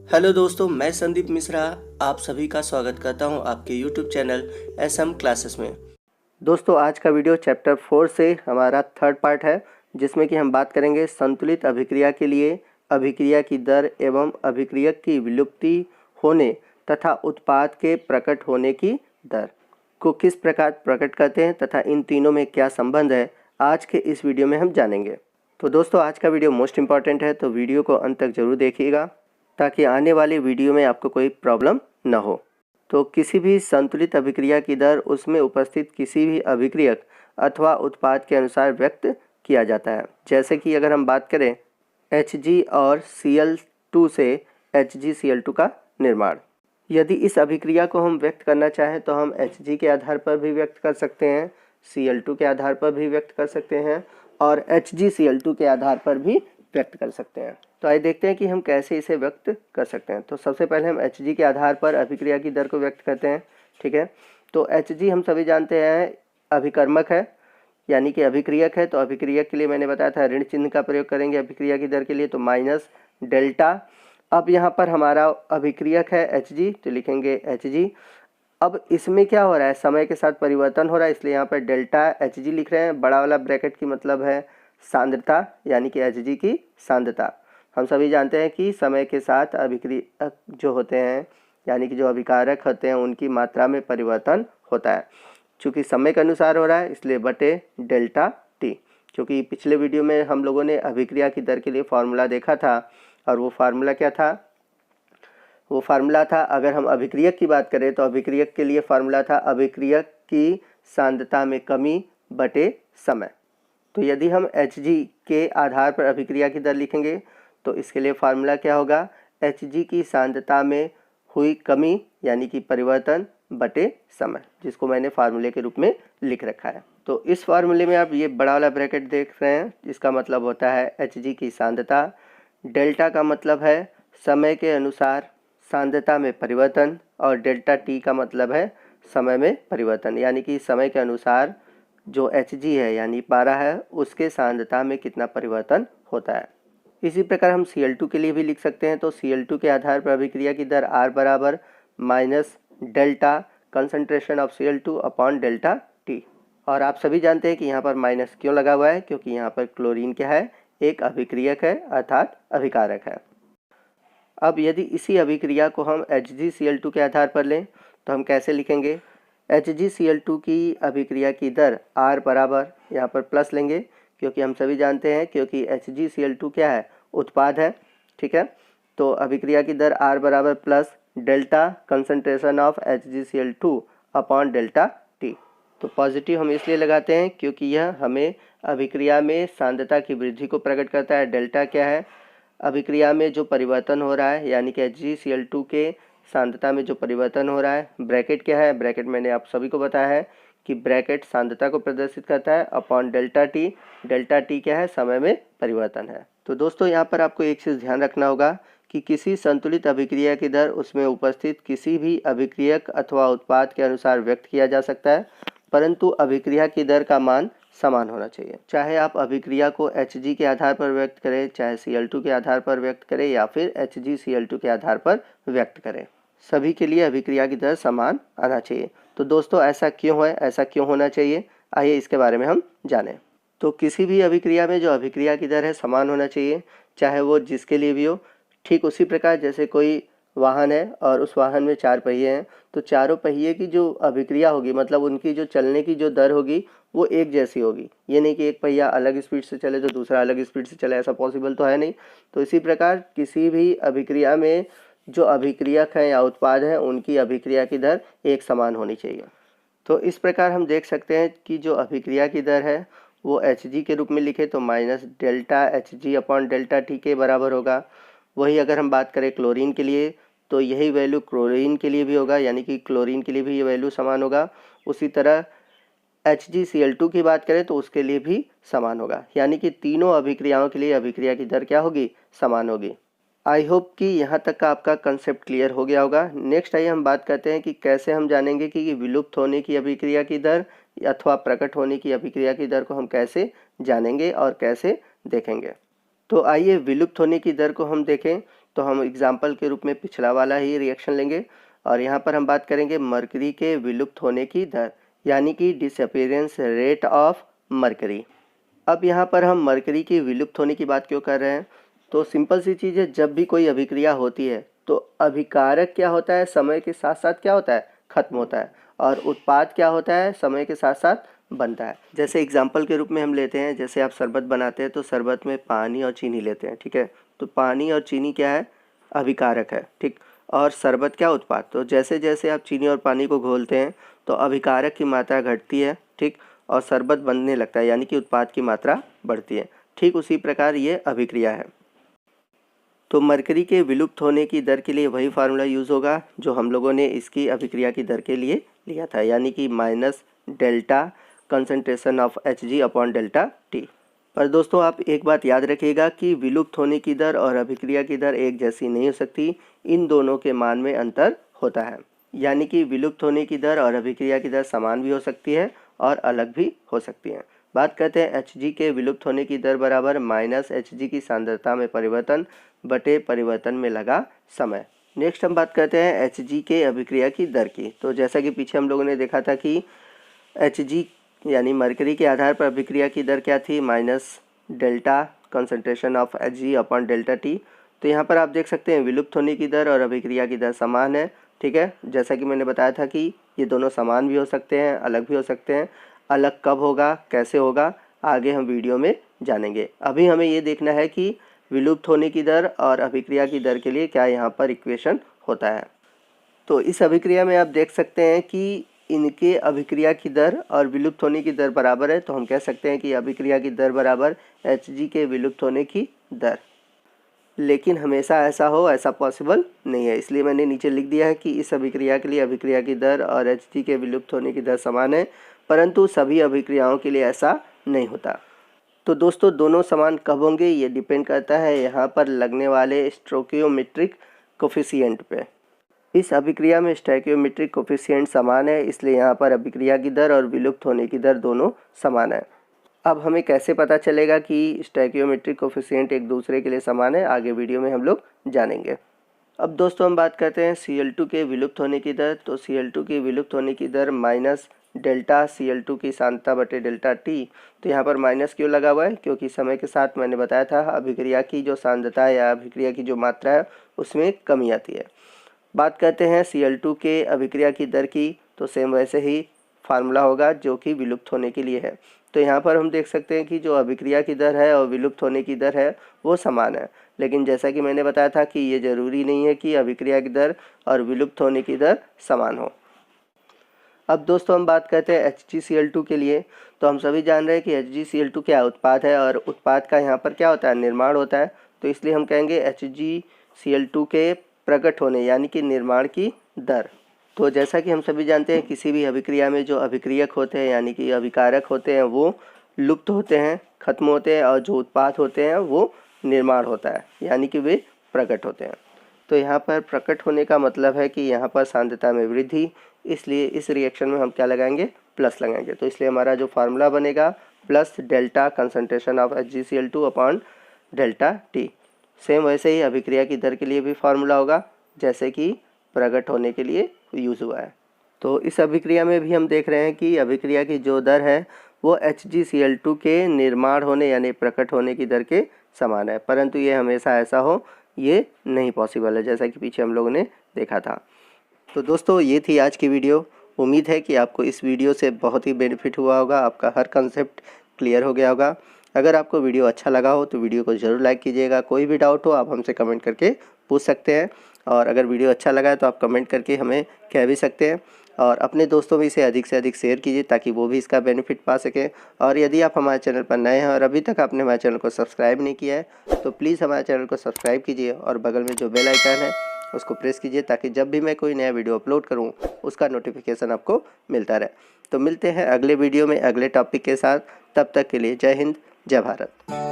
Hello दोस्तों, मैं संदीप मिश्रा आप सभी का स्वागत करता हूं आपके यूट्यूब चैनल एसएम क्लासेस में। दोस्तों, आज का वीडियो चैप्टर 4 से हमारा थर्ड पार्ट है, जिसमें कि हम बात करेंगे संतुलित अभिक्रिया के लिए अभिक्रिया की दर एवं अभिक्रियक की विलुप्ति होने तथा उत्पाद के प्रकट होने की दर को किस प्रकार प्रकट करते हैं तथा इन तीनों में क्या संबंध है, आज के इस वीडियो में हम जानेंगे। तो दोस्तों, आज का वीडियो मोस्ट इम्पॉर्टेंट है, तो वीडियो को अंत तक जरूर देखिएगा ताकि आने वाली वीडियो में आपको कोई प्रॉब्लम न हो। तो किसी भी संतुलित अभिक्रिया की दर उसमें उपस्थित किसी भी अभिक्रियक अथवा उत्पाद के अनुसार व्यक्त किया जाता है। जैसे कि अगर हम बात करें Hg और Cl2 से HgCl2 का निर्माण, यदि इस अभिक्रिया को हम व्यक्त करना चाहें तो हम Hg के आधार पर भी व्यक्त कर सकते हैं, Cl2 के आधार पर भी व्यक्त कर सकते हैं और HgCl2 के आधार पर भी व्यक्त कर सकते हैं। तो आइए देखते हैं कि हम कैसे इसे व्यक्त कर सकते हैं। तो सबसे पहले हम Hg के आधार पर अभिक्रिया की दर को व्यक्त करते हैं। ठीक है, तो Hg हम सभी जानते हैं अभिकर्मक है, यानी कि अभिक्रियक है। तो अभिक्रियक के लिए मैंने बताया था ऋण चिन्ह का प्रयोग करेंगे अभिक्रिया की दर के लिए, तो माइनस डेल्टा। अब यहाँ पर हमारा अभिक्रियक है Hg, तो लिखेंगे Hg। अब इसमें क्या हो रहा है, समय के साथ परिवर्तन हो रहा है, इसलिए यहाँ पर डेल्टा Hg लिख रहे हैं। बड़ा वाला ब्रैकेट की मतलब है सांद्रता, यानी कि Hg की सांद्रता। हम सभी जानते हैं कि समय के साथ अभिक्रियक जो होते हैं, यानी कि जो अभिकारक होते हैं, उनकी मात्रा में परिवर्तन होता है। चूँकि समय के अनुसार हो रहा है, इसलिए बटे डेल्टा टी। क्योंकि पिछले वीडियो में हम लोगों ने अभिक्रिया की दर के लिए फार्मूला देखा था, और वो फार्मूला क्या था, वो फार्मूला था, अगर हम अभिक्रियक की बात करें तो अभिक्रियक के लिए फार्मूला था अभिक्रियक की सांद्रता में कमी बटे समय। तो यदि हम Hg के आधार पर अभिक्रिया की दर लिखेंगे तो इसके लिए फार्मूला क्या होगा, Hg की सांद्रता में हुई कमी यानी कि परिवर्तन बटे समय, जिसको मैंने फार्मूले के रूप में लिख रखा है। तो इस फार्मूले में आप ये बड़ा वाला ब्रैकेट देख रहे हैं, इसका मतलब होता है Hg की सांद्रता। डेल्टा का मतलब है समय के अनुसार सांद्रता में परिवर्तन, और डेल्टा टी का मतलब है समय में परिवर्तन, यानी कि समय के अनुसार जो Hg है यानी पारा है, उसके सांद्रता में कितना परिवर्तन होता है। इसी प्रकार हम Cl2 के लिए भी लिख सकते हैं। तो Cl2 के आधार पर अभिक्रिया की दर R बराबर minus delta concentration of Cl2 upon delta T. और आप सभी जानते हैं कि यहाँ पर माइनस क्यों लगा हुआ है, क्योंकि यहाँ पर क्लोरीन क्या है, एक अभिक्रियक है, अर्थात अभिकारक है। अब यदि इसी अभिक्रिया को हम HgCl2 के आधार पर लें तो हम कैसे लिखेंगे, HgCl2 की अभिक्रिया की दर R बराबर, यहाँ पर प्लस लेंगे क्योंकि हम सभी जानते हैं, क्योंकि HgCl2 क्या है, उत्पाद है। ठीक है, तो अभिक्रिया की दर R बराबर plus delta concentration of HgCl2 upon delta T. तो पॉजिटिव हम इसलिए लगाते हैं क्योंकि यह हमें अभिक्रिया में सांद्रता की वृद्धि को प्रकट करता है। डेल्टा क्या है, अभिक्रिया में जो परिवर्तन हो रहा है, यानी कि HgCl2 के सांद्रता में जो परिवर्तन हो रहा है। ब्रैकेट क्या है, ब्रैकेट मैंने आप सभी को बताया है कि ब्रैकेट सांद्रता को प्रदर्शित करता है upon delta T. Delta T क्या है, समय में परिवर्तन है। तो दोस्तों, यहाँ पर आपको एक चीज़ ध्यान रखना होगा कि किसी संतुलित अभिक्रिया की दर उसमें उपस्थित किसी भी अभिक्रियक अथवा उत्पाद के अनुसार व्यक्त किया जा सकता है, परंतु अभिक्रिया की दर का मान समान होना चाहिए। चाहे आप अभिक्रिया को Hg के आधार पर व्यक्त करें, चाहे Cl2 के आधार पर व्यक्त करें, या फिर HgCl2 के आधार पर व्यक्त करें, सभी के लिए अभिक्रिया की दर समान आना चाहिए। तो दोस्तों, ऐसा क्यों है, ऐसा क्यों होना चाहिए, आइए इसके बारे में हम जानें। तो किसी भी अभिक्रिया में जो अभिक्रिया की दर है समान होना चाहिए, चाहे वो जिसके लिए भी हो। ठीक उसी प्रकार जैसे कोई वाहन है और उस वाहन में 4 पहिए हैं, तो चारों पहिए की जो अभिक्रिया होगी, मतलब उनकी जो चलने की जो दर होगी, वो एक जैसी होगी। ये नहीं कि एक पहिया अलग स्पीड से चले तो दूसरा अलग स्पीड से चले, ऐसा पॉसिबल तो है नहीं। तो इसी प्रकार किसी भी अभिक्रिया में जो अभिक्रियक हैं या उत्पाद हैं, उनकी अभिक्रिया की दर एक समान होनी चाहिए। तो इस प्रकार हम देख सकते हैं कि जो अभिक्रिया की दर है वो Hg के रूप में लिखे तो minus delta Hg upon delta T के बराबर होगा। वही अगर हम बात करें क्लोरीन के लिए तो यही वैल्यू क्लोरीन के लिए भी होगा, यानी कि क्लोरीन के लिए भी ये वैल्यू समान होगा। उसी तरह HgCl2 की बात करें तो उसके लिए भी समान होगा, यानी कि तीनों अभिक्रियाओं के लिए अभिक्रिया की दर क्या होगी, समान होगी। आई होप कि यहाँ तक का आपका कंसेप्ट क्लियर हो गया होगा। नेक्स्ट आइए हम बात करते हैं कि कैसे हम जानेंगे कि विलुप्त होने की अभिक्रिया की दर अथवा प्रकट होने की अभिक्रिया की दर को हम कैसे जानेंगे और कैसे देखेंगे। तो आइए विलुप्त होने की दर को हम देखें। तो हम एग्जाम्पल के रूप में पिछला वाला ही रिएक्शन लेंगे और यहाँ पर हम बात करेंगे मरकरी के विलुप्त होने की दर, यानी कि डिसअपीयरेंस रेट ऑफ मरकरी। अब यहाँ पर हम मरकरी की विलुप्त होने की बात क्यों कर रहे हैं? तो सिंपल सी चीज़ है, जब भी कोई अभिक्रिया होती है तो अभिकारक क्या होता है, समय के साथ साथ क्या होता है, खत्म होता है, और उत्पाद क्या होता है, समय के साथ साथ बनता है। जैसे एग्जाम्पल के रूप में हम लेते हैं, जैसे आप शरबत बनाते हैं तो शरबत में पानी और चीनी लेते हैं, ठीक है। तो पानी और चीनी क्या है, अभिकारक है, ठीक। और शरबत क्या, उत्पाद। तो जैसे जैसे आप चीनी और पानी को घोलते हैं तो अभिकारक की मात्रा घटती है, ठीक, और शरबत बनने लगता है, यानी कि उत्पाद की मात्रा बढ़ती है। ठीक उसी प्रकार ये अभिक्रिया है। तो मरकरी के विलुप्त होने की दर के लिए वही फार्मूला यूज़ होगा जो हम लोगों ने इसकी अभिक्रिया की दर के लिए लिया था, यानी कि minus delta concentration of Hg upon delta T. पर दोस्तों आप एक बात याद रखिएगा कि विलुप्त होने की दर और अभिक्रिया की दर एक जैसी नहीं हो सकती, इन दोनों के मान में अंतर होता है। यानी कि विलुप्त होने की दर और अभिक्रिया की दर समान भी हो सकती है और अलग भी हो सकती है। बात करते हैं Hg के विलुप्त होने की दर बराबर माइनस Hg की सांद्रता में परिवर्तन बटे परिवर्तन में लगा समय। नेक्स्ट हम बात करते हैं Hg के अभिक्रिया की दर की। तो जैसा कि पीछे हम लोगों ने देखा था कि Hg यानी मरकरी के आधार पर अभिक्रिया की दर क्या थी, minus delta concentration of Hg upon delta T. तो यहाँ पर आप देख सकते हैं विलुप्त होने की दर और अभिक्रिया की दर समान है, ठीक है। जैसा कि मैंने बताया था कि ये दोनों समान भी हो सकते हैं, अलग भी हो सकते हैं। अलग कब होगा, कैसे होगा, आगे हम वीडियो में जानेंगे। अभी हमें ये देखना है कि विलुप्त होने की दर और अभिक्रिया की दर के लिए क्या यहाँ पर इक्वेशन होता है। तो इस अभिक्रिया में आप देख सकते हैं कि इनके अभिक्रिया की दर और विलुप्त होने की दर बराबर है, तो हम कह सकते हैं कि अभिक्रिया की दर बराबर Hg के विलुप्त होने की दर। लेकिन हमेशा ऐसा हो, ऐसा पॉसिबल नहीं है, इसलिए मैंने नीचे लिख दिया है कि इस अभिक्रिया के लिए अभिक्रिया की दर और Hg के विलुप्त होने की दर समान है, परंतु सभी अभिक्रियाओं के लिए ऐसा नहीं होता। तो दोस्तों दोनों समान कब होंगे, ये डिपेंड करता है यहाँ पर लगने वाले स्टोइकियोमेट्रिक कोफिशिएंट पे। इस अभिक्रिया में स्टोइकियोमेट्रिक कोफिशिएंट समान है, इसलिए यहाँ पर अभिक्रिया की दर और विलुप्त होने की दर दोनों समान है। अब हमें कैसे पता चलेगा कि स्टोइकियोमेट्रिक कोफिशिएंट एक दूसरे के लिए समान है, आगे वीडियो में हम लोग जानेंगे। अब दोस्तों हम बात करते हैं Cl2 के विलुप्त होने की दर। तो Cl2 की विलुप्त होने की दर माइनस डेल्टा Cl2 की सांद्रता बटे डेल्टा टी। तो यहाँ पर माइनस क्यों लगा हुआ है, क्योंकि समय के साथ मैंने बताया था अभिक्रिया की जो सांद्रता है या अभिक्रिया की जो मात्रा है उसमें कमी आती है। बात करते हैं Cl2 के अभिक्रिया की दर की, तो सेम वैसे ही फार्मूला होगा जो कि विलुप्त होने के लिए है। तो यहाँ पर हम देख सकते हैं कि जो अभिक्रिया की दर है और विलुप्त होने की दर है वो समान है, लेकिन जैसा कि मैंने बताया था कि ये ज़रूरी नहीं है कि अभिक्रिया की दर और विलुप्त होने की दर समान हो। अब दोस्तों हम बात करते हैं HgCl2 के लिए। तो हम सभी जान रहे हैं कि HgCl2 क्या उत्पाद है और उत्पाद का यहाँ पर क्या होता है, निर्माण होता है। तो इसलिए हम कहेंगे HgCl2 के प्रकट होने यानी कि निर्माण की दर। तो जैसा कि हम सभी जानते हैं किसी भी अभिक्रिया में जो अभिक्रियक होते हैं यानी कि अभिकारक होते हैं वो लुप्त होते हैं, खत्म होते हैं, और जो उत्पाद होते हैं वो निर्माण होता है यानी कि वे प्रकट होते हैं। तो यहाँ पर प्रकट होने का मतलब है कि यहाँ पर सांद्रता में वृद्धि, इसलिए इस रिएक्शन में हम क्या लगाएंगे, प्लस लगाएंगे। तो इसलिए हमारा जो फार्मूला बनेगा plus delta concentration of HgCl2 upon delta T. Same वैसे ही अभिक्रिया की दर के लिए भी फार्मूला होगा जैसे कि प्रकट होने के लिए यूज़ हुआ है। तो इस अभिक्रिया में भी हम देख रहे हैं कि अभिक्रिया की जो दर है वो HgCl2 के निर्माण होने यानी प्रकट होने की दर के समान है, परंतु ये हमेशा ऐसा हो ये नहीं पॉसिबल है, जैसा कि पीछे हम लोगों ने देखा था। तो दोस्तों ये थी आज की वीडियो। उम्मीद है कि आपको इस वीडियो से बहुत ही बेनिफिट हुआ होगा, आपका हर कंसेप्ट क्लियर हो गया होगा। अगर आपको वीडियो अच्छा लगा हो तो वीडियो को ज़रूर लाइक कीजिएगा। कोई भी डाउट हो आप हमसे कमेंट करके पूछ सकते हैं, और अगर वीडियो अच्छा लगा है तो आप कमेंट करके हमें कह भी सकते हैं, और अपने दोस्तों में इसे अधिक से अधिक शेयर कीजिए ताकि वो भी इसका बेनिफिट पा सकें। और यदि आप हमारे चैनल पर नए हैं और अभी तक आपने हमारे चैनल को सब्सक्राइब नहीं किया है तो प्लीज़ हमारे चैनल को सब्सक्राइब कीजिए और बगल में जो बेल आइकन है उसको प्रेस कीजिए ताकि जब भी मैं कोई नया वीडियो अपलोड करूं उसका नोटिफिकेशन आपको मिलता रहे। तो मिलते हैं अगले वीडियो में अगले टॉपिक के साथ, तब तक के लिए जय हिंद, जय भारत।